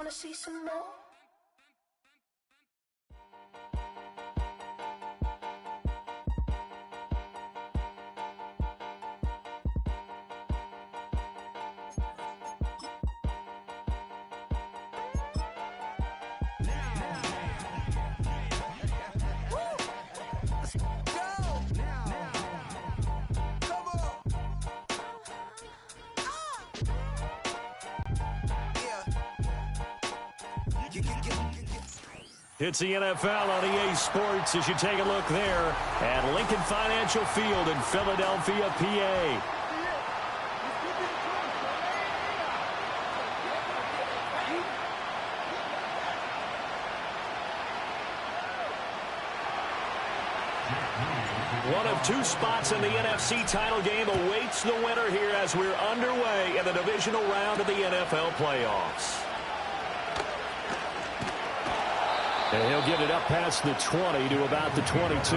wanna see some more? It's the NFL on EA Sports as you take a look there at Lincoln Financial Field in Philadelphia, PA. One of two spots in the NFC title game awaits the winner here as we're underway in the divisional round of the NFL playoffs. And he'll get it up past the 20 to about the 22.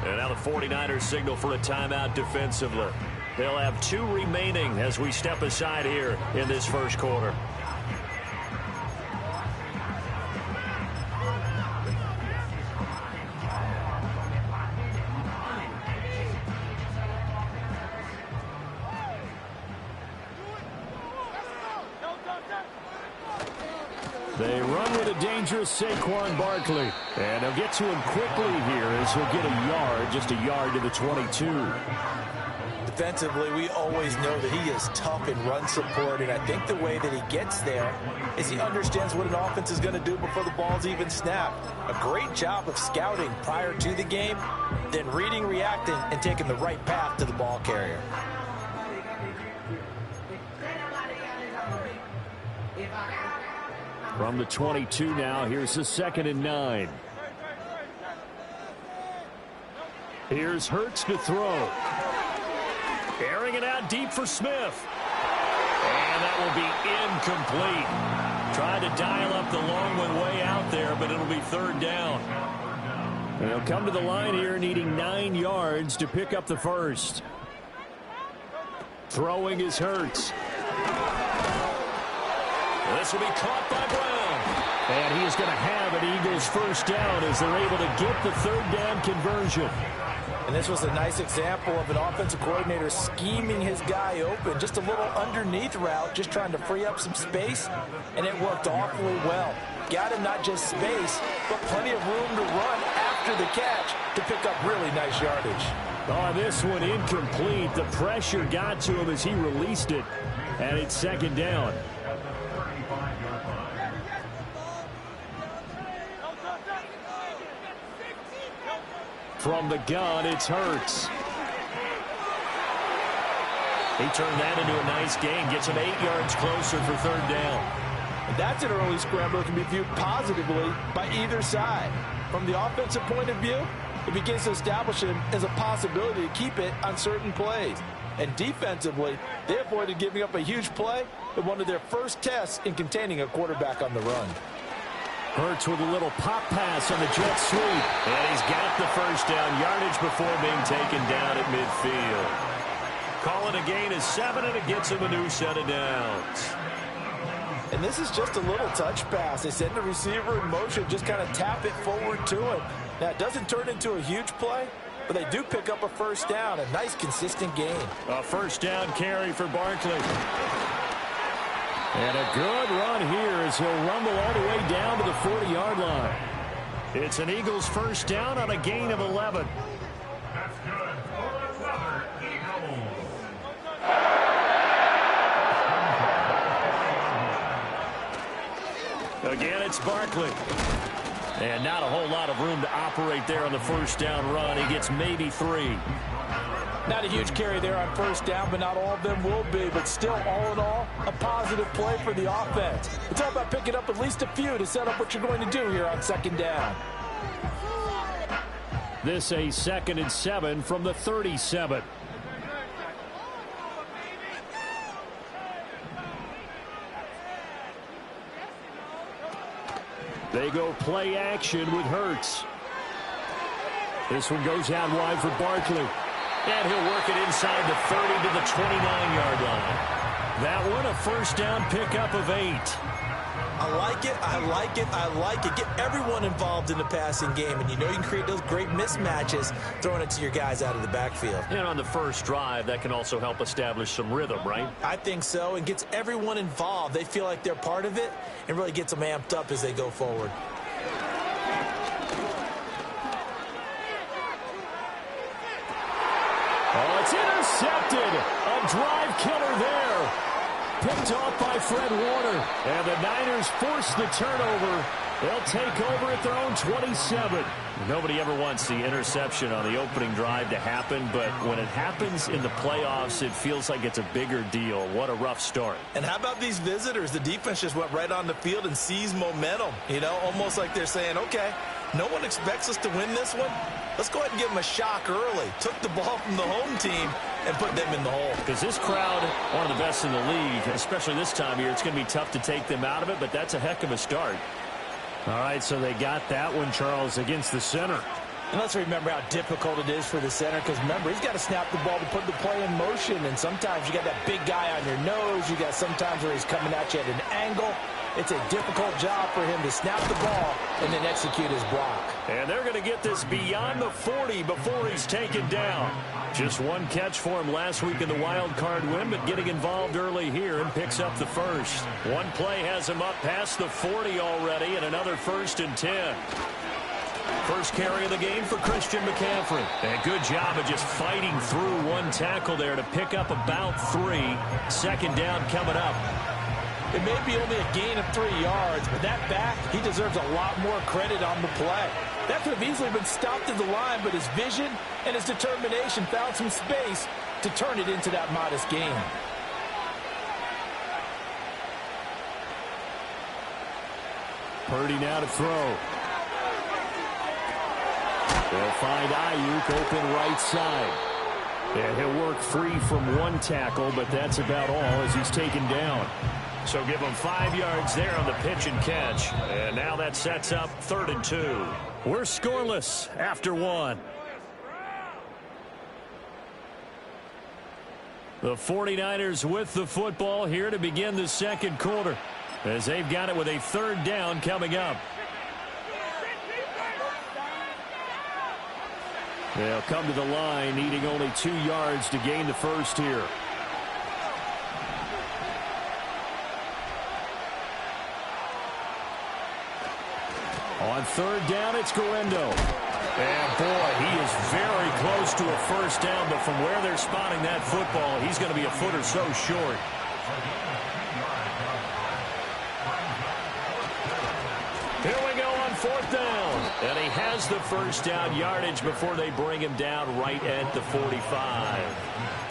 And now the 49ers signal for a timeout defensively. They'll have two remaining as we step aside here in this first quarter. They run with a dangerous Saquon Barkley. And they'll get to him quickly here as he'll get a yard, just a yard to the 22. Defensively, we always know that he is tough in run support, and I think the way that he gets there is he understands what an offense is going to do before the ball's even snapped. A great job of scouting prior to the game, then reading, reacting, and taking the right path to the ball carrier. From the 22 now, here's the 2nd and 9. Here's Hurts to throw. Airing it out deep for Smith. And that will be incomplete. Tried to dial up the long one way out there, but it'll be 3rd down. And they'll come to the line here needing 9 yards to pick up the first. Throwing is Hurts. This will be caught by Brown. And he is going to have an Eagles first down as they're able to get the 3rd down conversion. And this was a nice example of an offensive coordinator scheming his guy open. Just a little underneath route, just trying to free up some space, and it worked awfully well. Got him not just space, but plenty of room to run after the catch to pick up really nice yardage. Oh, this one incomplete. The pressure got to him as he released it, and it's 2nd down. From the gun, it's Hurts. He turned that into a nice gain, gets him 8 yards closer for 3rd down. And that's an early scramble that can be viewed positively by either side. From the offensive point of view, it begins to establish him as a possibility to keep it on certain plays. And defensively, they avoided giving up a huge play in one of their first tests in containing a quarterback on the run. Hurts with a little pop pass on the jet sweep. And he's got the first down yardage before being taken down at midfield. Call it a gain of 7, and it gets him a new set of downs. And this is just a little touch pass. They send the receiver in motion, just kind of tap it forward to him. Now, it doesn't turn into a huge play, but they do pick up a first down, a nice, consistent gain. A first down carry for Barkley. And a good run here as he'll rumble all the way down to the 40-yard line. It's an Eagles first down on a gain of 11. That's good. Again, it's Barkley. And not a whole lot of room to operate there on the first down run. He gets maybe 3. Not a huge carry there on first down, but not all of them will be. But still, all in all, a positive play for the offense. It's all about picking up at least a few to set up what you're going to do here on 2nd down. This a 2nd and 7 from the 37. They go play action with Hurts. This one goes out wide for Barkley. And he'll work it inside the 30 to the 29-yard line. That one a first down pickup of 8. I like it, I like it, I like it. Get everyone involved in the passing game, and you know you can create those great mismatches throwing it to your guys out of the backfield. And on the first drive, that can also help establish some rhythm, right? I think so, and gets everyone involved. They feel like they're part of it and really gets them amped up as they go forward. Oh, it's intercepted. A drive killer there. Picked off by Fred Warner. And the Niners force the turnover. They'll take over at their own 27. Nobody ever wants the interception on the opening drive to happen, but when it happens in the playoffs, it feels like it's a bigger deal. What a rough start. And how about these visitors? The defense just went right on the field and seized momentum. You know, almost like they're saying, okay, no one expects us to win this one. Let's go ahead and give them a shock early. Took the ball from the home team and put them in the hole. Because this crowd, one of the best in the league, especially this time of year, it's going to be tough to take them out of it, but that's a heck of a start. All right, so they got that one, Charles, against the center. And let's remember how difficult it is for the center, because remember, he's got to snap the ball to put the play in motion, and sometimes you got that big guy on your nose. You got sometimes where he's coming at you at an angle. It's a difficult job for him to snap the ball and then execute his block. And they're going to get this beyond the 40 before he's taken down. Just one catch for him last week in the wild card win, but getting involved early here and picks up the first. One play has him up past the 40 already, and another 1st and 10. First carry of the game for Christian McCaffrey. And good job of just fighting through one tackle there to pick up about 3. Second down coming up. It may be only a gain of 3 yards, but that back, he deserves a lot more credit on the play. That could have easily been stopped at the line, but his vision and his determination found some space to turn it into that modest gain. Purdy now to throw. They'll find Ayuk open right side. And he'll work free from one tackle, but that's about all as he's taken down. So give him 5 yards there on the pitch and catch. And now that sets up 3rd and 2. We're scoreless after 1. The 49ers with the football here to begin the second quarter, as they've got it with a 3rd down coming up. They'll come to the line, needing only 2 yards to gain the first here. On 3rd down, it's Guendo. And, boy, he is very close to a first down, but from where they're spotting that football, he's going to be a foot or so short. Here we go on 4th down. And he has the first down yardage before they bring him down right at the 45.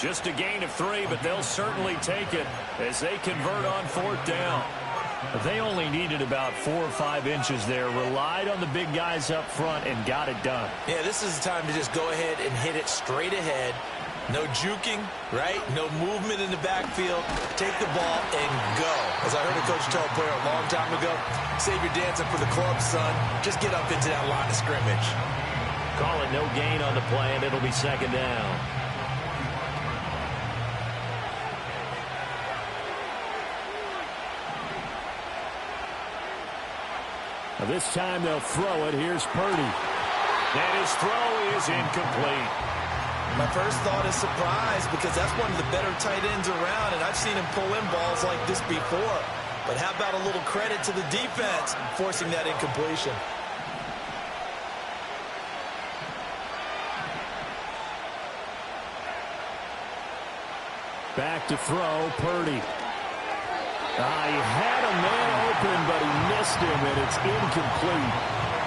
Just a gain of 3, but they'll certainly take it as they convert on 4th down. They only needed about 4 or 5 inches there, relied on the big guys up front, and got it done. Yeah, this is the time to just go ahead and hit it straight ahead. No juking, right? No movement in the backfield. Take the ball and go. As I heard a coach tell a player a long time ago, save your dancing for the club, son. Just get up into that line of scrimmage. Call it no gain on the play, and it'll be 2nd down. This time they'll throw it. Here's Purdy. And his throw is incomplete. My first thought is surprise, because that's one of the better tight ends around, and I've seen him pull in balls like this before. But how about a little credit to the defense forcing that incompletion? Back to throw, Purdy. He had a man open, but he missed him, and it's incomplete.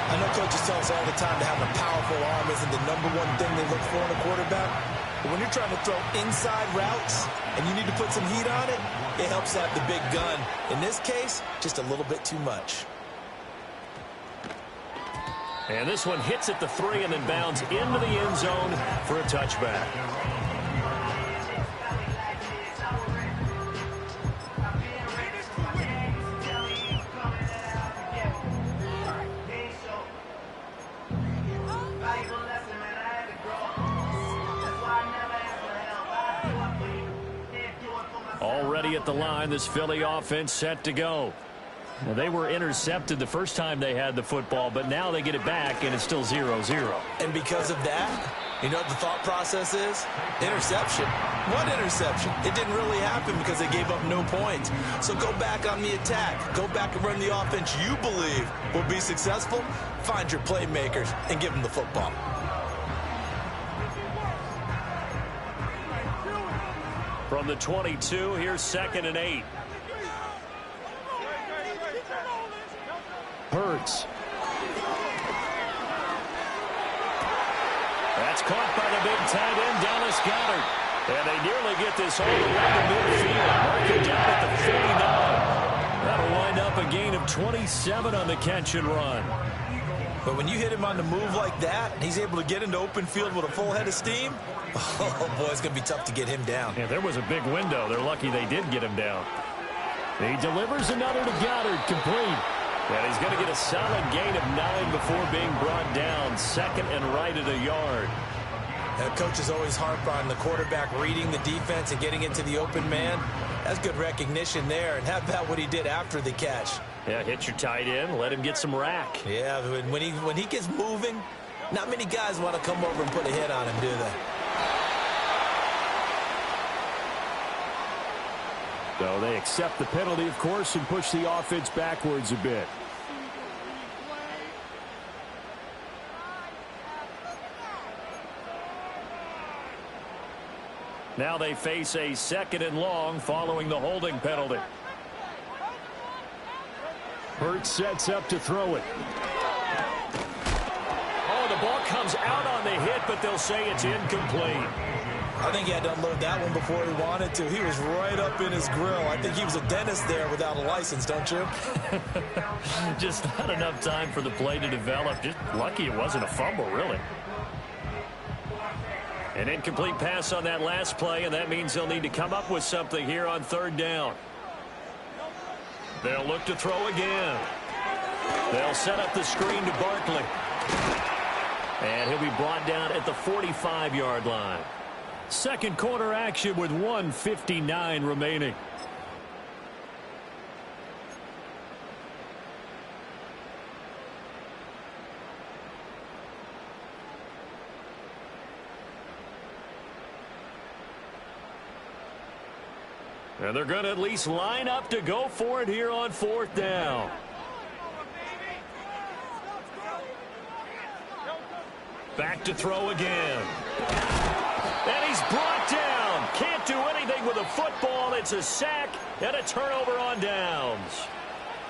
I know coaches tell us all the time to have a powerful arm isn't the #1 thing they look for in a quarterback. But when you're trying to throw inside routes and you need to put some heat on it, it helps to have the big gun. In this case, just a little bit too much. And this one hits at the 3 and then bounds into the end zone for a touchback. the line. This Philly offense set to go. Now, they were intercepted the first time they had the football, but now they get it back, and it's still 0-0. And because of that, you know what the thought process is? Interception. What interception? It didn't really happen because they gave up no points. So go back on the attack. Go back and run the offense you believe will be successful. Find your playmakers and give them the football. From the 22, here's 2nd and 8. Hurts. That's caught by the big tight end, Dallas Goedert. And they nearly get this all the way to midfield. Marking down at the 49. That'll wind up a gain of 27 on the catch and run. But when you hit him on the move like that, and he's able to get into open field with a full head of steam, oh, boy, it's going to be tough to get him down. Yeah, there was a big window. They're lucky they did get him down. He delivers another to Goedert, complete. And he's going to get a solid gain of 9 before being brought down. 2nd and right at a yard. Coaches always harp on the quarterback reading the defense and getting into the open man. That's good recognition there. And how about what he did after the catch? Yeah, hit your tight end, let him get some rack. Yeah, when he gets moving, not many guys want to come over and put a hit on him, do they? So they accept the penalty, of course, and push the offense backwards a bit. Now they face a 2nd and long following the holding penalty. Hurts sets up to throw it. Oh, the ball comes out on the hit, but they'll say it's incomplete. I think he had to unload that one before he wanted to. He was right up in his grill. I think he was a dentist there without a license, don't you? Just not enough time for the play to develop. Just lucky it wasn't a fumble, really. An incomplete pass on that last play, and that means they'll need to come up with something here on 3rd down. They'll look to throw again. They'll set up the screen to Barkley. And he'll be brought down at the 45-yard line. Second quarter action with 1:59 remaining. And they're going to at least line up to go for it here on 4th down. Back to throw again. And he's brought down. Can't do anything with a football. It's a sack and a turnover on downs.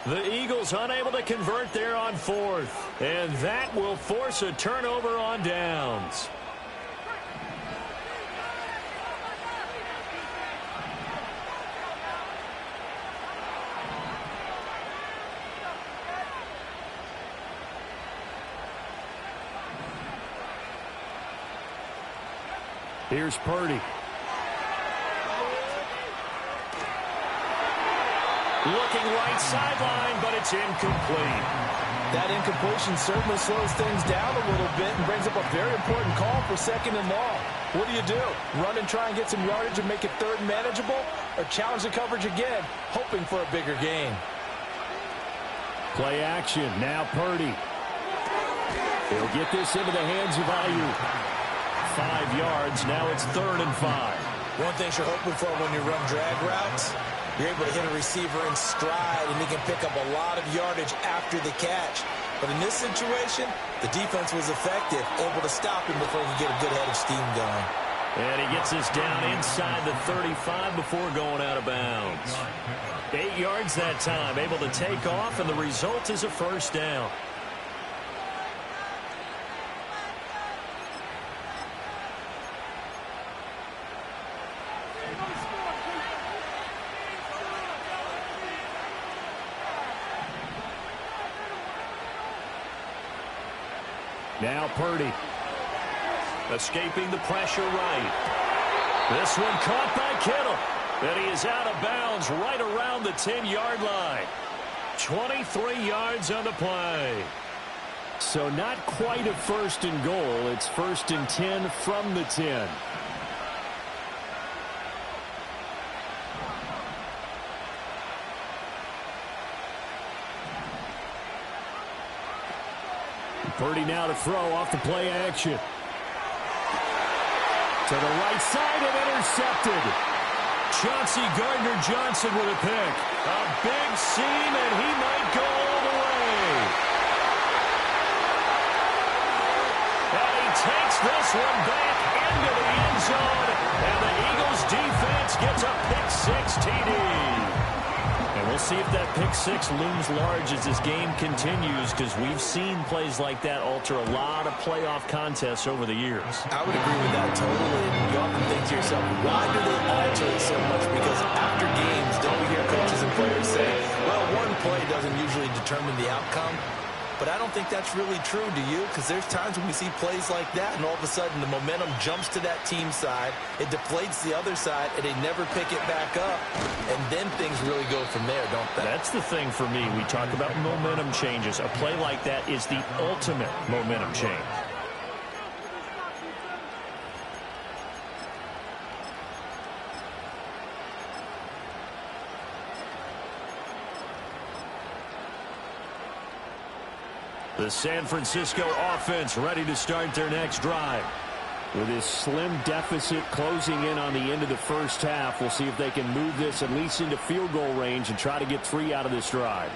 The Eagles unable to convert there on 4th. And that will force a turnover on downs. Here's Purdy. Looking right sideline, but it's incomplete. That incompletion certainly slows things down a little bit and brings up a very important call for 2nd and long. What do? Run and try and get some yardage and make it 3rd manageable, or challenge the coverage again, hoping for a bigger gain? Play action. Now Purdy. He'll get this into the hands of Ayuk. 5 yards. Now it's 3rd and 5. One thing you're hoping for when you run drag routes, you're able to hit a receiver in stride, and he can pick up a lot of yardage after the catch. But in this situation, the defense was effective, able to stop him before he could get a good head of steam going. And he gets this down inside the 35 before going out of bounds. 8 yards that time, able to take off, and the result is a 1st down. Now Purdy. Escaping the pressure right. This one caught by Kittle. And he is out of bounds right around the 10-yard line. 23 yards on the play. So not quite a 1st and goal. It's 1st and 10 from the 10. Purdy now to throw off the play action. To the right side and intercepted. Chauncey Gardner-Johnson with a pick. A big seam, and he might go all the way. And he takes this one back into the end zone. And the Eagles defense gets a pick-6 TD. And we'll see if that pick-6 looms large as this game continues, because we've seen plays like that alter a lot of playoff contests over the years. I would agree with that totally. You often think to yourself, why do they alter it so much? Because after games, don't we hear coaches and players say, well, one play doesn't usually determine the outcome. But I don't think that's really true, do you? Because there's times when we see plays like that, and all of a sudden the momentum jumps to that team side, it deflates the other side, and they never pick it back up. And then things really go from there, don't they? That's the thing for me. We talk about momentum changes. A play like that is the ultimate momentum change. The San Francisco offense ready to start their next drive. With this slim deficit closing in on the end of the first half, we'll see if they can move this at least into field goal range and try to get 3 out of this drive.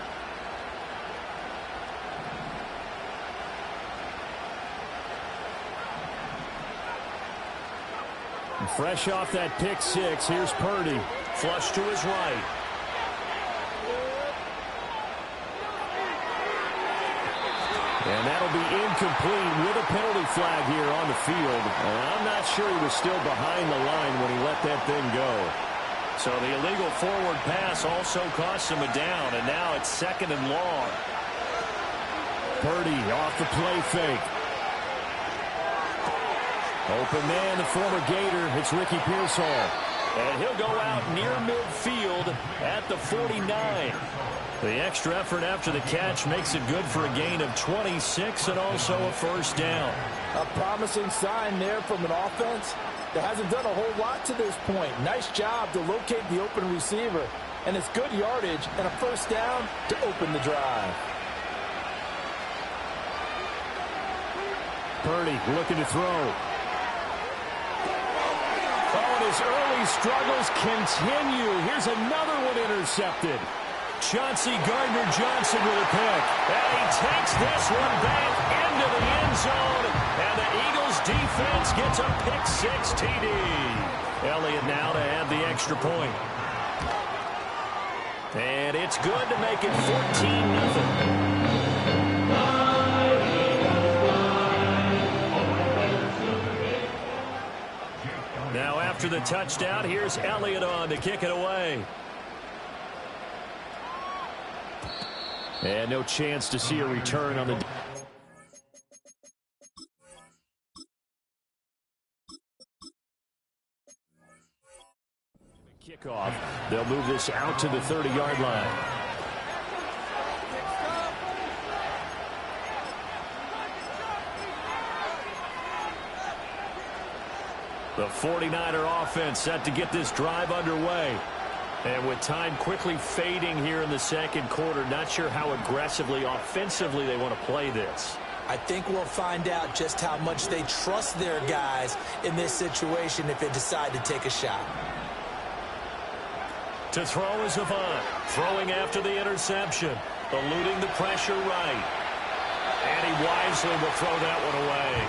And fresh off that pick-6, here's Purdy. Flush to his right. And that'll be incomplete with a penalty flag here on the field. And I'm not sure he was still behind the line when he let that thing go. So the illegal forward pass also cost him a down, and now it's 2nd and long. Purdy off the play fake. Open man, the former Gator. It's Ricky Pearsall. And he'll go out near midfield at the 49. The extra effort after the catch makes it good for a gain of 26 and also a first down. A promising sign there from an offense that hasn't done a whole lot to this point. Nice job to locate the open receiver. And it's good yardage and a first down to open the drive. Purdy looking to throw. Oh, and his early struggles continue. Here's another one intercepted. Chauncey Gardner-Johnson with a pick. And he takes this one back into the end zone. And the Eagles defense gets a pick-6 TD. Elliott now to add the extra point. And it's good to make it 14-0. Now after the touchdown, here's Elliott on to kick it away. And no chance to see a return on the kickoff. They'll move this out to the 30-yard line. The 49er offense set to get this drive underway. And with time quickly fading here in the second quarter, not sure how aggressively, offensively they want to play this. I think we'll find out just how much they trust their guys in this situation if they decide to take a shot. To throw is Avant, throwing after the interception, eluding the pressure right. And he wisely will throw that one away.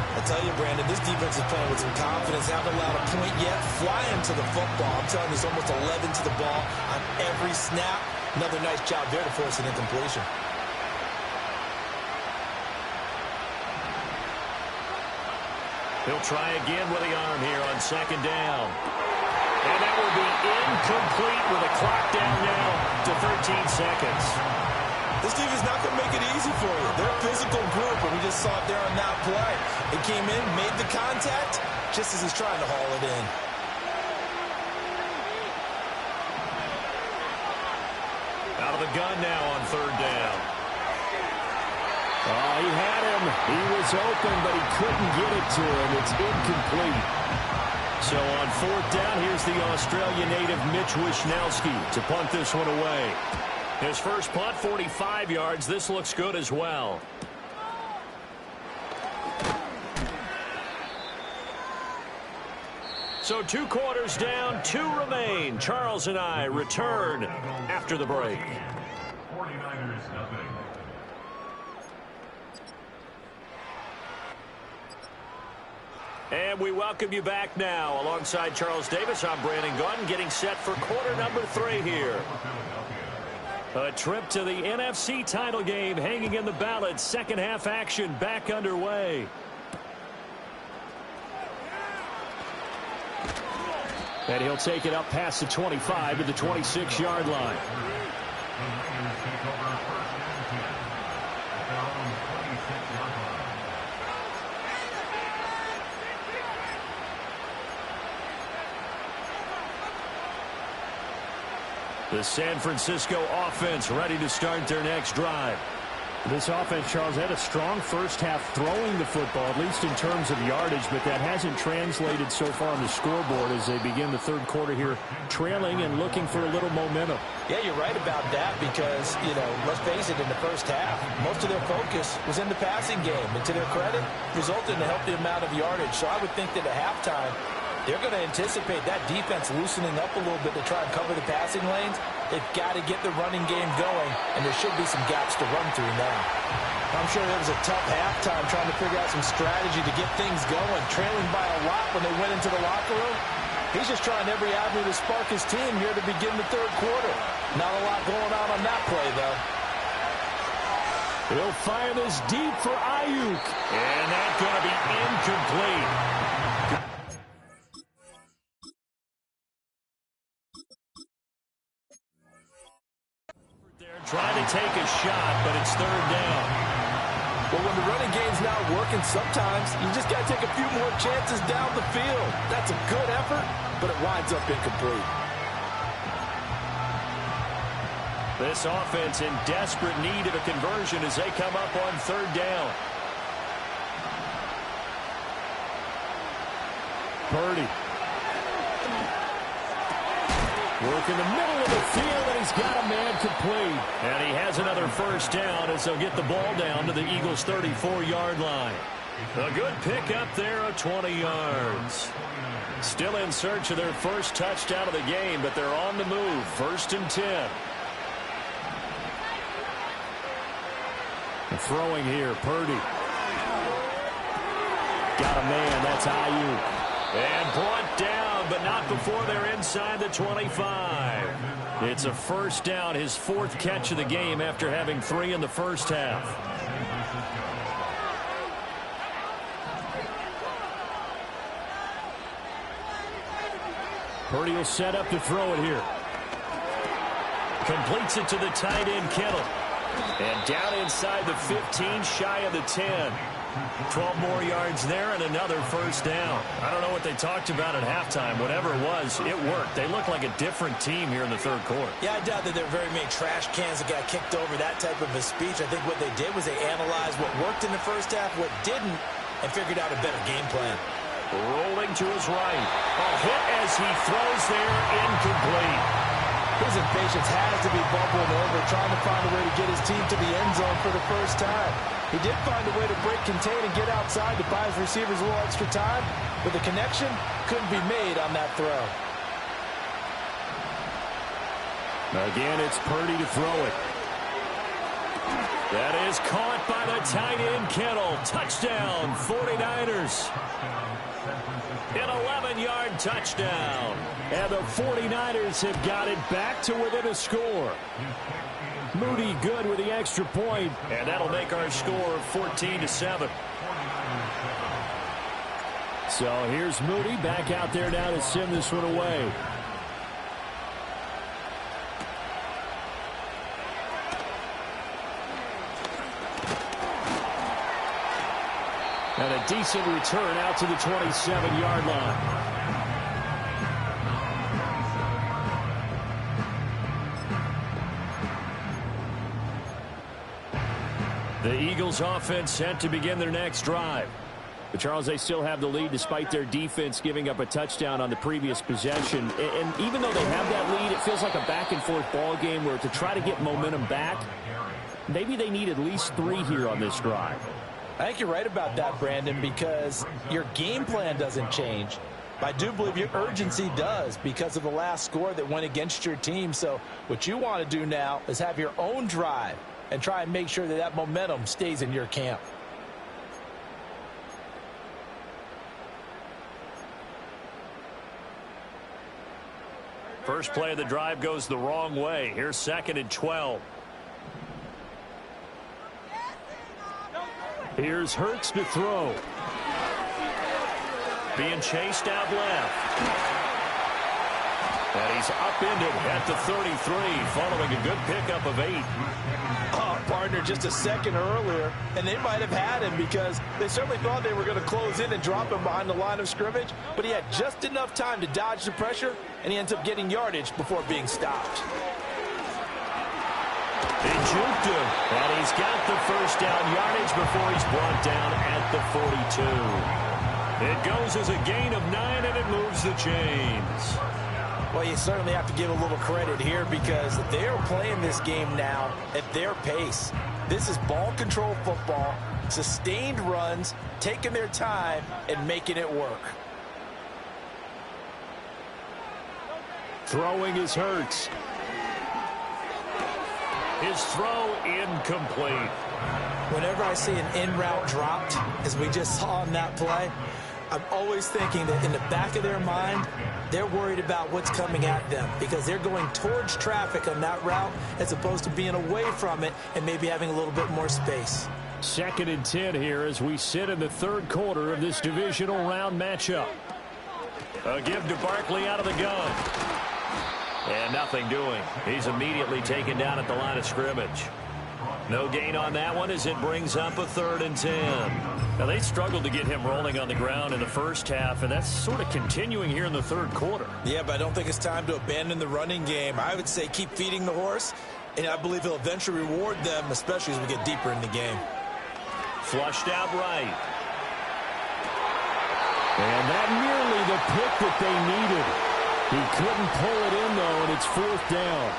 I tell you, Brandon, this defense is playing with some confidence. Haven't allowed a point yet. Flying to the football. I'm telling you, it's almost 11 to the ball on every snap. Another nice job there to force an incompletion. He'll try again with the arm here on 2nd down. And that will be incomplete with a clock down now to 13 seconds. This team is not going to make it easy for you. They're a physical group, and we just saw it there on that play. It came in, made the contact, just as he's trying to haul it in. Out of the gun now on 3rd down. Oh, he had him. He was open, but he couldn't get it to him. It's incomplete. So on 4th down, here's the Australian native Mitch Wishnowsky to punt this one away. His first punt, 45 yards. This looks good as well. So 2 quarters down, 2 remain. Charles and I return after the break. 49ers nothing. And we welcome you back now. Alongside Charles Davis, I'm Brandon Gaudin, getting set for quarter number 3 here. A trip to the NFC title game hanging in the balance. Second half action back underway. And he'll take it up past the 25 to the 26-yard line. The San Francisco offense ready to start their next drive. This offense, Charles, had a strong first half throwing the football, at least in terms of yardage, but that hasn't translated so far on the scoreboard as they begin the third quarter here, trailing and looking for a little momentum. Yeah, you're right about that because, let's face it, in the first half, most of their focus was in the passing game. And to their credit, resulted in a healthy amount of yardage. So I would think that at halftime, they're going to anticipate that defense loosening up a little bit to try and cover the passing lanes. They've got to get the running game going, and there should be some gaps to run through now. I'm sure it was a tough halftime trying to figure out some strategy to get things going, trailing by a lot when they went into the locker room. He's just trying every avenue to spark his team here to begin the third quarter. Not a lot going on that play, though. He'll fire this deep for Ayuk. And that's going to be incomplete. Trying to take a shot, but it's third down. Well, when the running game's not working, sometimes you just got to take a few more chances down the field. That's a good effort, but it winds up incomplete. This offense in desperate need of a conversion as they come up on third down. Purdy. Work in the middle of the field, and he's got a man complete. And he has another first down as they'll get the ball down to the Eagles' 34-yard line. A good pickup there of 20 yards. Still in search of their first touchdown of the game, but they're on the move. 1st and 10. Throwing here, Purdy. Got a man, that's Ayuk. And brought down, but not before they're inside the 25. It's a first down, his 4th catch of the game after having 3 in the first half. Purdy will set up to throw it here. Completes it to the tight end, Kittle. And down inside the 15, shy of the 10. 12 more yards there and another first down. I don't know what they talked about at halftime. Whatever it was, it worked. They look like a different team here in the third quarter. Yeah, I doubt that there were very many trash cans that got kicked over, that type of a speech. I think what they did was they analyzed what worked in the first half, what didn't, and figured out a better game plan. Rolling to his right. A hit as he throws there, incomplete. His impatience has to be bubbling over, trying to find a way to get his team to the end zone for the first time. He did find a way to break contain and get outside to buy his receivers a little extra time, but the connection couldn't be made on that throw. Again, it's Purdy to throw it. That is caught by the tight end, Kittle. Touchdown, 49ers. An 11-yard touchdown. And the 49ers have got it back to within a score. Moody good with the extra point. And that'll make our score 14-7. So here's Moody back out there now to send this one away. And a decent return out to the 27-yard line. The Eagles offense set to begin their next drive. But Charles, they still have the lead despite their defense giving up a touchdown on the previous possession. And even though they have that lead, it feels like a back-and-forth ball game where to try to get momentum back, maybe they need at least 3 here on this drive. I think you're right about that, Brandon, because your game plan doesn't change. But I do believe your urgency does because of the last score that went against your team. So what you want to do now is have your own drive and try and make sure that that momentum stays in your camp. First play of the drive goes the wrong way. Here's 2nd and 12. Here's Hurts to throw. Being chased out left. And he's upended at the 33 following a good pickup of 8. Oh, partner, just a second earlier, and they might have had him because they certainly thought they were going to close in and drop him behind the line of scrimmage, but he had just enough time to dodge the pressure, and he ends up getting yardage before being stopped. He juked him, and he's got the first down yardage before he's brought down at the 42. It goes as a gain of 9, and it moves the chains. Well, you certainly have to give a little credit here because they are playing this game now at their pace. This is ball control football, sustained runs, taking their time, and making it work. Throwing is Hurts. His throw incomplete. Whenever I see an in-route dropped, as we just saw in that play, I'm always thinking that in the back of their mind, they're worried about what's coming at them because they're going towards traffic on that route as opposed to being away from it and maybe having a little bit more space. 2nd and 10 here as we sit in the 3rd quarter of this divisional round matchup. A give to Barkley out of the gun. And nothing doing. He's immediately taken down at the line of scrimmage. No gain on that one as it brings up a 3rd and 10. Now, they struggled to get him rolling on the ground in the first half, and that's sort of continuing here in the 3rd quarter. Yeah, but I don't think it's time to abandon the running game. I would say keep feeding the horse, and I believe he'll eventually reward them, especially as we get deeper in the game. Flushed out right. And that nearly the pick that they needed. He couldn't pull it in, though, and it's 4th down.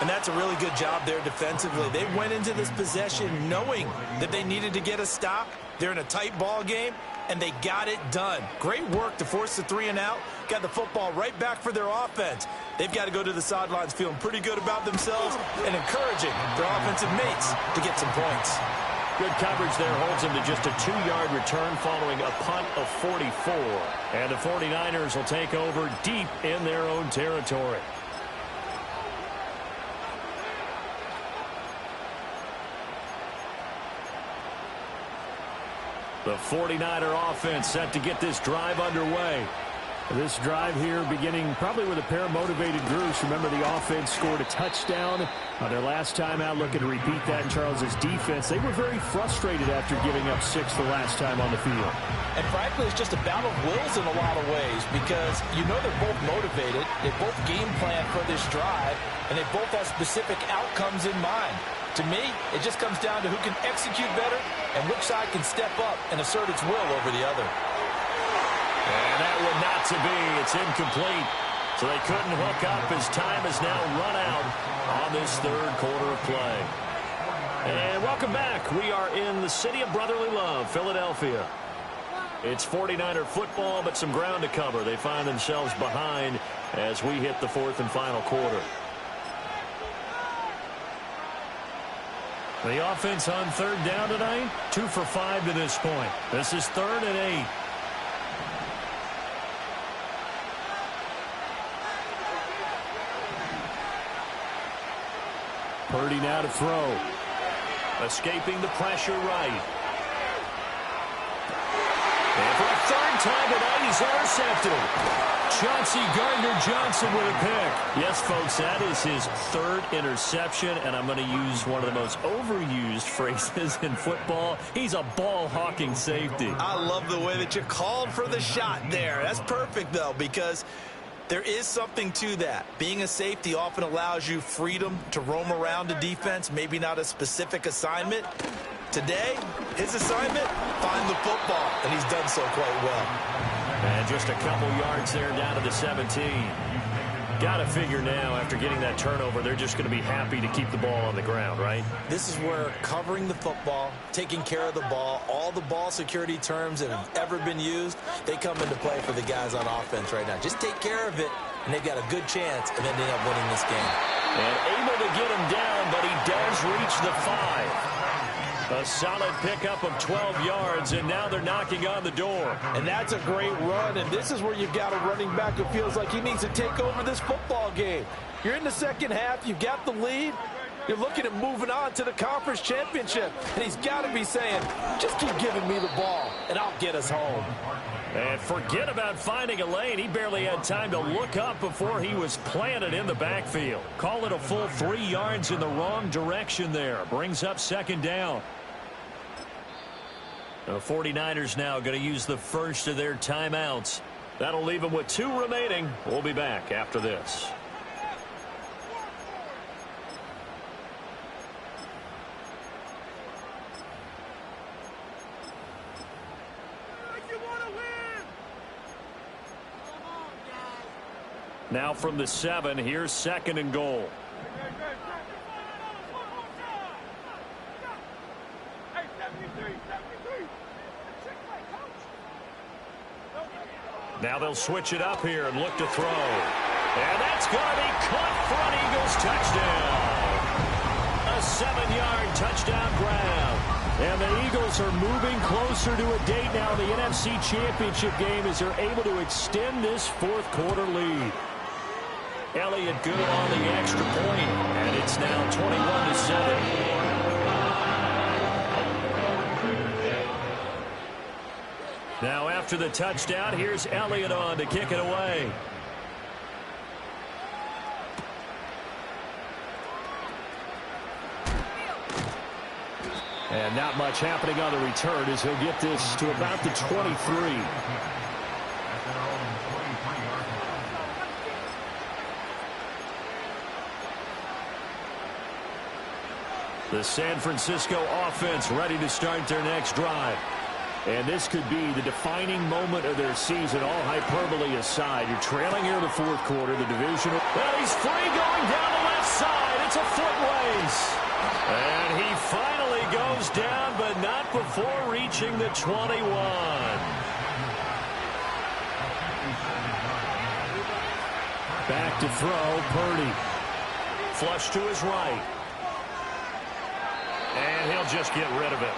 And that's a really good job there defensively. They went into this possession knowing that they needed to get a stop. They're in a tight ball game, and they got it done. Great work to force the 3 and out. Got the football right back for their offense. They've got to go to the sidelines feeling pretty good about themselves and encouraging their offensive mates to get some points. Good coverage there holds him to just a 2-yard return following a punt of 44. And the 49ers will take over deep in their own territory. The 49er offense set to get this drive underway. This drive here beginning probably with a pair of motivated groups. Remember, the offense scored a touchdown on their last time out, looking to repeat that in Charles's defense. They were very frustrated after giving up 6 the last time on the field. And frankly, it's just a battle of wills in a lot of ways because you know they're both motivated. They both game plan for this drive, and they both have specific outcomes in mind. To me, it just comes down to who can execute better and which side can step up and assert its will over the other. And that one not to be. It's incomplete. So they couldn't hook up as time has now run out on this 3rd quarter of play. And welcome back. We are in the city of brotherly love, Philadelphia. It's 49er football, but some ground to cover. They find themselves behind as we hit the 4th and final quarter. The offense on 3rd down tonight, 2 for 5 to this point. This is 3rd and 8. Purdy now to throw. Escaping the pressure right. And for a 3rd time tonight, he's intercepted. Chauncey Gardner-Johnson with a pick. Yes, folks, that is his 3rd interception, and I'm going to use one of the most overused phrases in football. He's a ball-hawking safety. I love the way that you called for the shot there. That's perfect, though, because there is something to that. Being a safety often allows you freedom to roam around a defense, maybe not a specific assignment. Today, his assignment, find the football, and he's done so quite well. And just a couple yards there down to the 17. Got to figure now, after getting that turnover, they're just going to be happy to keep the ball on the ground, right? This is where covering the football, taking care of the ball, all the ball security terms that have ever been used, they come into play for the guys on offense right now. Just take care of it, and they've got a good chance, and then they end up winning this game. And able to get him down, but he does reach the 5. A solid pickup of 12 yards, and now they're knocking on the door. And that's a great run, and this is where you've got a running back who feels like he needs to take over this football game. You're in the second half, you've got the lead, you're looking at moving on to the conference championship, and he's got to be saying, just keep giving me the ball, and I'll get us home. And forget about finding a lane. He barely had time to look up before he was planted in the backfield. Call it a full 3 yards in the wrong direction there. Brings up second down. The 49ers now going to use the first of their timeouts. That'll leave them with 2 remaining. We'll be back after this. Now from the 7, here's second and goal. Now they'll switch it up here and look to throw. And that's going to be caught front. Eagles touchdown. A 7-yard touchdown grab. And the Eagles are moving closer to a date now in the NFC Championship game as they're able to extend this fourth quarter lead. Elliott good on the extra point, and it's now 21-7. Now after the touchdown, here's Elliott on to kick it away. And not much happening on the return as he'll get this to about the 23. The San Francisco offense ready to start their next drive. And this could be the defining moment of their season, all hyperbole aside. You're trailing here in the fourth quarter, the divisional. Well, he's free going down the left side. It's a foot race. And he finally goes down, but not before reaching the 21. Back to throw, Purdy. Flush to his right. And he'll just get rid of it.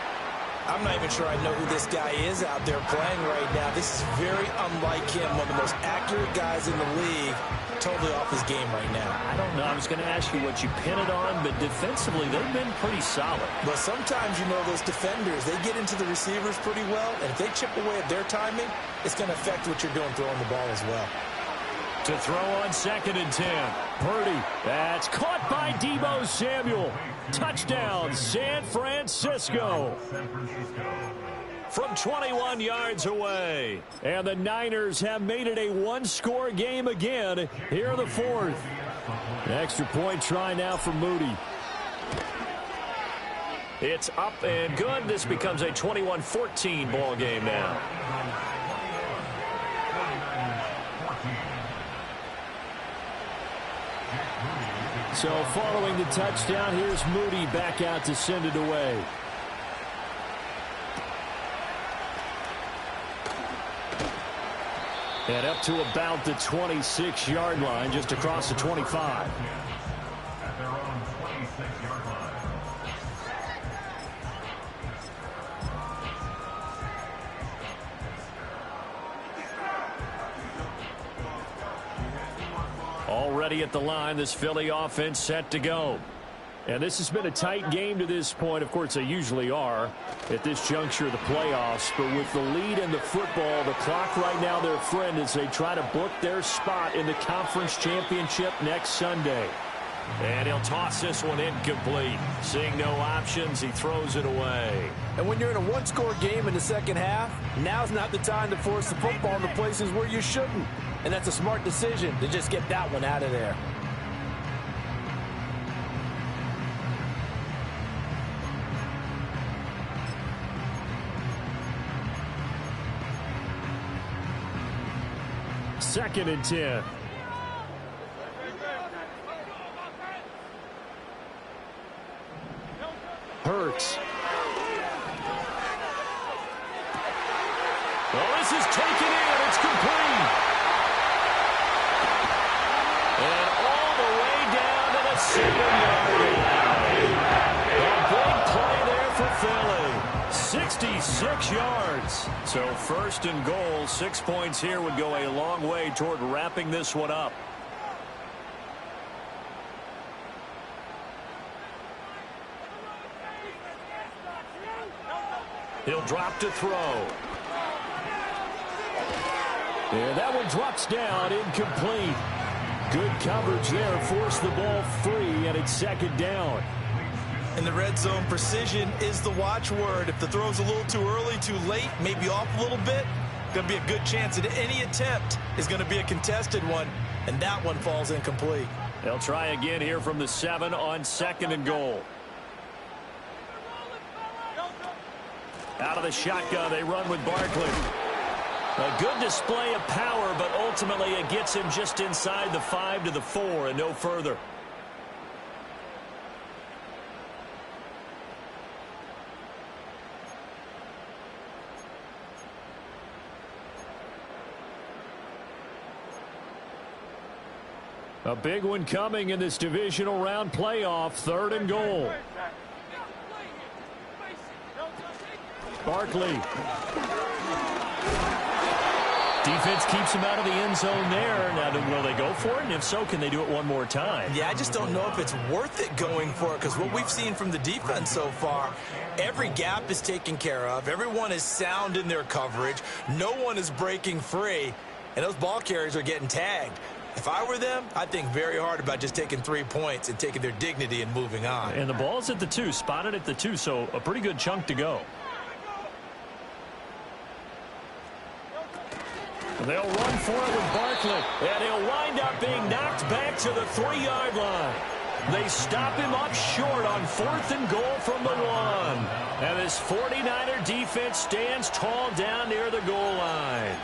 I'm not even sure I know who this guy is out there playing right now. This is very unlike him, one of the most accurate guys in the league. Totally off his game right now. I don't know. I was going to ask you what you pin it on, but defensively, they've been pretty solid. But sometimes, you know, those defenders, they get into the receivers pretty well, and if they chip away at their timing, it's going to affect what you're doing throwing the ball as well. To throw on 2nd and 10. Purdy. That's caught by Deebo Samuel. Touchdown, San Francisco. From 21 yards away. And the Niners have made it a one-score game again here in the fourth. Extra point try now for Moody. It's up and good. This becomes a 21-14 ball game now. So following the touchdown, here's Moody back out to send it away. And up to about the 26-yard line, just across the 25. At their own 26-yard line. Already at the line, this Philly offense set to go. And this has been a tight game to this point. Of course, they usually are at this juncture of the playoffs. But with the lead in the football, the clock right now their friend as they try to book their spot in the conference championship next Sunday. And he'll toss this one incomplete. Seeing no options, he throws it away. And when you're in a one-score game in the second half, now's not the time to force the football in the places where you shouldn't. And that's a smart decision to just get that one out of there. Second and 10. Hurts. Well, this is taken in. It's complete. And all the way down to the 7-yard line. A big play there for Philly. 66 yards. So first and goal, 6 points here would go a long way toward wrapping this one up. He'll drop to throw. And that one drops down, incomplete. Good coverage there, forced the ball free, and it's second down. In the red zone, precision is the watchword. If the throw's a little too early, too late, maybe off a little bit, going to be a good chance that any attempt is going to be a contested one, and that one falls incomplete. They'll try again here from the 7 on second and goal. Out of the shotgun, they run with Barkley. A good display of power, but ultimately it gets him just inside the 5 to the 4 and no further. A big one coming in this divisional round playoff, third and goal. Barkley. Defense keeps him out of the end zone there. Now, will they go for it? And if so, can they do it one more time? Yeah, I just don't know if it's worth it going for it, because what we've seen from the defense so far, every gap is taken care of. Everyone is sound in their coverage. No one is breaking free, and those ball carriers are getting tagged. If I were them, I'd think very hard about just taking 3 points and taking their dignity and moving on. And the ball's at the 2, spotted at the 2, so a pretty good chunk to go. They'll run for it with Barkley, and he'll wind up being knocked back to the 3-yard line. They stop him up short on 4th and goal from the 1. And this 49er defense stands tall down near the goal line.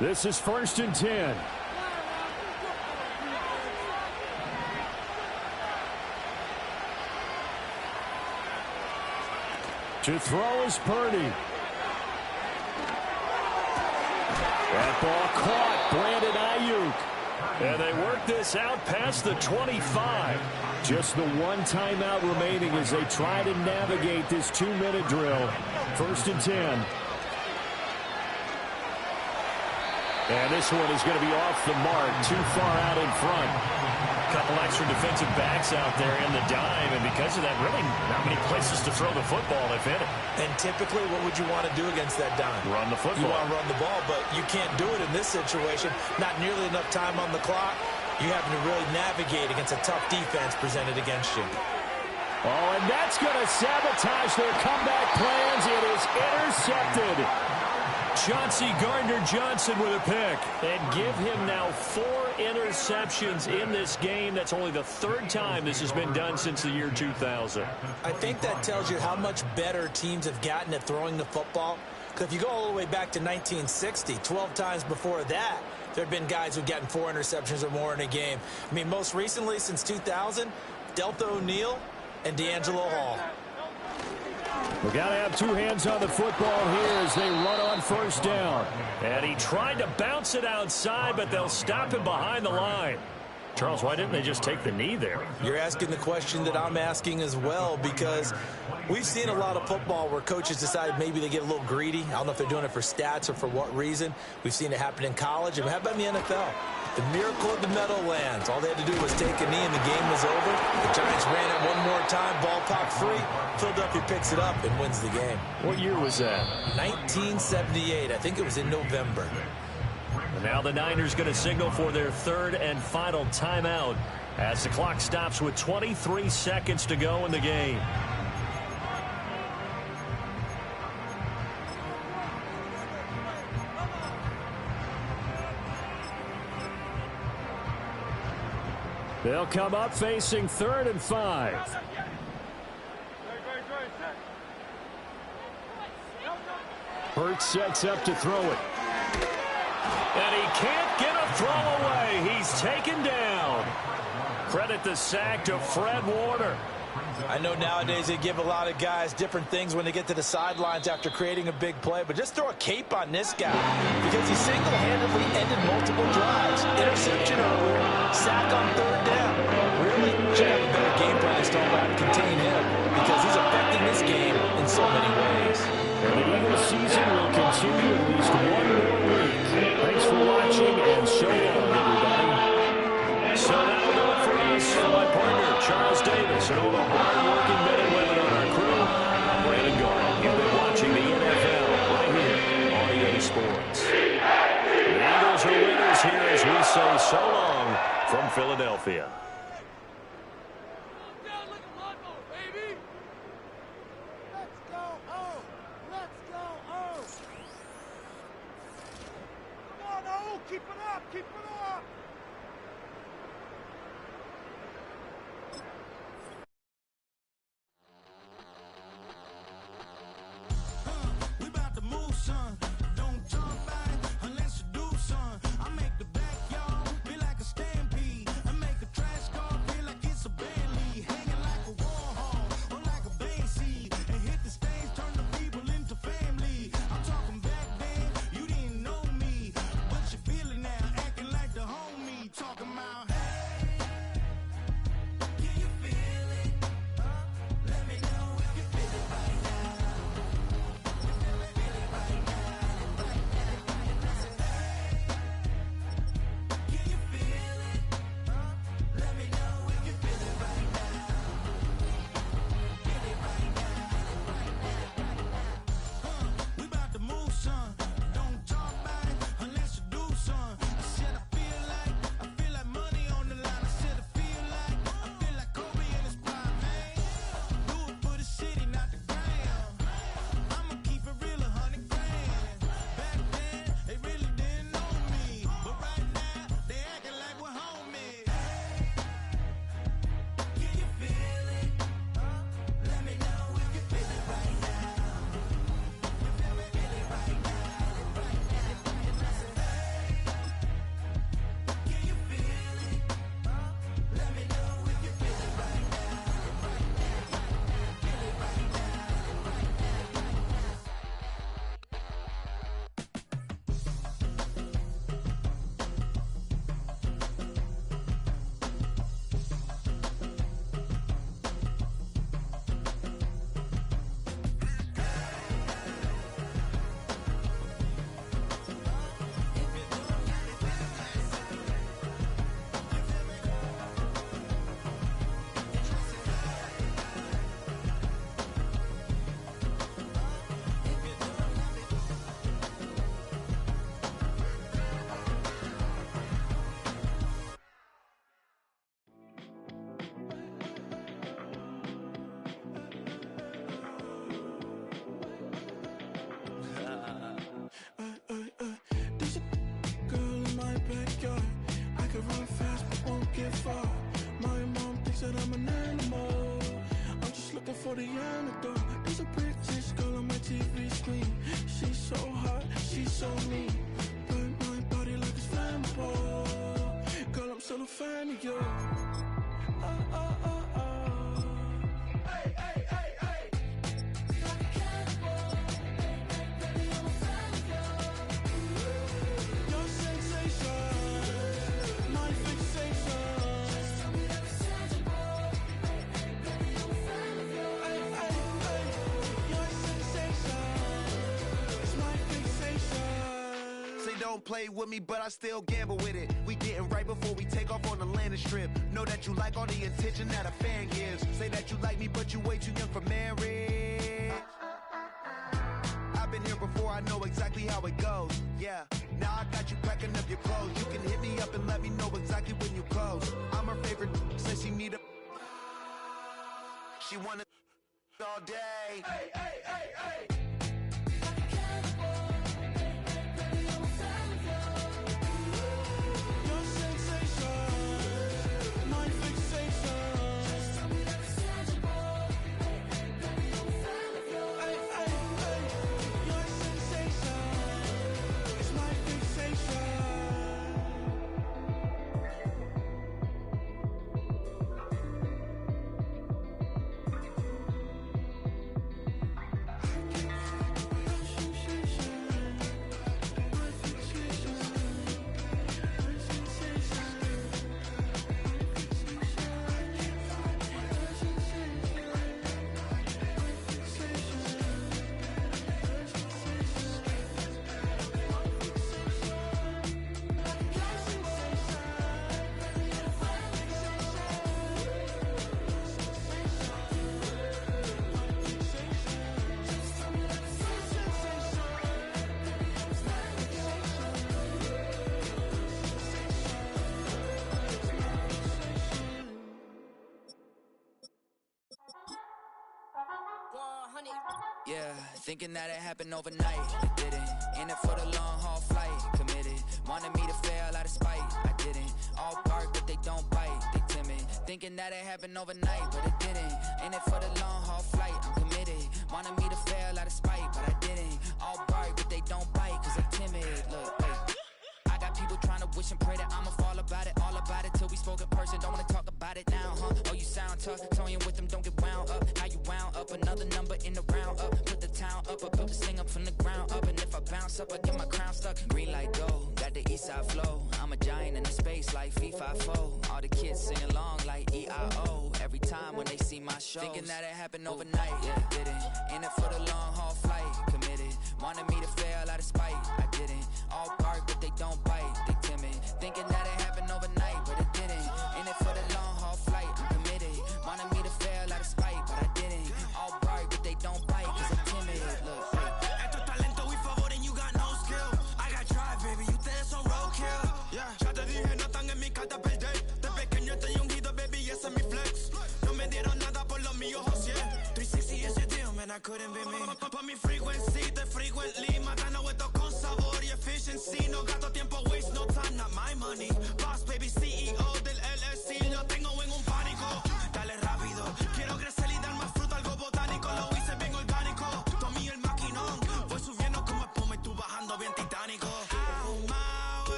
This is 1st and 10. To throw is Purdy. That ball caught. Brandon Ayuk. And they work this out past the 25. Just the one timeout remaining as they try to navigate this 2-minute drill. 1st and 10. And this one is going to be off the mark, too far out in front. A couple extra defensive backs out there in the dime, and because of that, really not many places to throw the football if any. And typically, what would you want to do against that dime? Run the football. You want to run the ball, but you can't do it in this situation. Not nearly enough time on the clock. You having to really navigate against a tough defense presented against you. Oh, and that's going to sabotage their comeback plans. It is intercepted. Chauncey Gardner-Johnson with a pick. And give him now 4 interceptions in this game. That's only the 3rd time this has been done since the year 2000. I think that tells you how much better teams have gotten at throwing the football. Because if you go all the way back to 1960, 12 times before that, there have been guys who've gotten 4 interceptions or more in a game. I mean, most recently, since 2000, Delta O'Neal and D'Angelo Hall. We got to have 2 hands on the football here as they run on 1st down. And he tried to bounce it outside, but they'll stop him behind the line. Charles, why didn't they just take the knee there? You're asking the question that I'm asking as well, because we've seen a lot of football where coaches decide maybe they get a little greedy. I don't know if they're doing it for stats or for what reason. We've seen it happen in college, and how about in the NFL? The miracle of the Meadowlands. All they had to do was take a knee and the game was over. The Giants ran it one more time, ball popped free. Philadelphia picks it up and wins the game. What year was that? 1978. I think it was in November. And now the Niners going to signal for their 3rd and final timeout as the clock stops with 23 seconds to go in the game. They'll come up facing 3rd and 5. Hurts sets up to throw it. And he can't get a throw away. He's taken down. Credit the sack to Fred Warner. I know nowadays they give a lot of guys different things when they get to the sidelines after creating a big play, but just throw a cape on this guy because he single-handedly ended multiple drives. Interception earlier, sack on third down. Really should have a better game plan to start out to contain him because he's affecting this game in so many ways. And the Eagles season will continue at least one more week. Thanks for watching, and so long, everybody. So that'll do it for us. For my partner, Charles Davis, and all the hard-working men and women on our crew, I'm Brandon Garden. You've been watching the NFL right here on EA Sports. The Eagles are winners here as we say so long from Philadelphia. Keep it up! Keep it up! We about to move, son. Don't talk back unless you do, son. I make the backyard feel like a stampede. I make a trash car feel like it's a Bentley. Hanging like a Warhol or like a Banksy. And hit the stage, turn the people into family. I'm talking back then, you didn't know me. But you feel it now, acting like the homie. Talking about, hey, can you feel it? Let me know if you feel it right now. Can you feel it? Let me know if you feel it right now. Feel it right now. We about to move, son. Don't talk back unless you do, son. I said I feel like money on the line. I said I feel like Kobe in his prime, man. Do it for the city, not the gram. I'ma keep it real, 100 grand. Back then, they really didn't know me. But right now, they acting like we're homies. Can you feel it? Let me know if you feel it right now. You feel it right now. Can you feel it? Let me know if you feel it right now. Feel it right now. There's a girl in my backyard. I can run fast but won't get far. My mom thinks that I'm an animal. I'm just looking for the antidote. There's a British girl on my TV screen. She's so hot, she's so mean. Burn my body like it's flammable. Girl, I'm still a fan of you. Hey, hey, hey, hey. Like a cannibal. Baby, I'm a fan of you. Your sensation, my fixation. Just tell me that it's tangible. Baby, I'm a fan of you. Hey, hey, hey. Your sensation is my fixation. Say don't play with me, but I still gamble with it. We getting right before we take off on the landing strip. Know that you like all the attention that a fan gives. Say that you like me, but you way too young for marriage. I've been here before, I know exactly how it goes. Yeah, now I got you packing up your clothes. You can hit me up and let me know exactly when you close. I'm her favorite, says she need a. She wanna all day. Hey, hey, hey, hey. Like a cannibal. Baby, I'm a fan of you. Your sensation, my fixation. Just tell me that it's tangible. Baby, I'm a fan of you. Hey, hey, hey. Your sensation. Yeah, thinking that it happened overnight, it didn't. In it for the long haul flight, committed. Wanted me to fail out of spite, I didn't. All bark but they don't bite, they timid. Thinking that it happened overnight, but it didn't. In it for the long haul flight, I'm committed. Wanted me to fail out of spite, but I didn't. All bark but they don't bite, cause I'm timid. Look, hey. I got people trying to wish and pray that I'ma fall about it, all about it till we spoke in person. Don't wanna talk about it now, huh? Oh, you sound tough, toying with them, don't get wound up. How you wound up? Another number in the round up. Put the town up, I built this thing up from the ground up. And if I bounce up, I get my crown stuck. Green light go, got the east side flow. I'm a giant in the space like FIFA4. All the kids sing along like EIO. Every time when they see my shows. Thinking that it happened overnight, yeah, it didn't. In it for the long haul flight, committed. Wanted me to fail out of spite, I didn't. All bark but they don't bite, they timid. Thinking that it happened overnight, but it didn't. In it for the long haul flight, I'm committed. Wanted me to fail out of spite, but I didn't. All bark but they don't bite, cause I'm timid. Look, Esto es talento y favor and you got no skill. I got drive, baby, ustedes son roadkill. Yeah, ya te dije, no están en mi carta perder. De pequeño estoy ungido, baby, ese es mi flex. No me dieron nada por lo mío, José. 360 is your deal, man, I couldn't be me. Put me frequency, the frequently.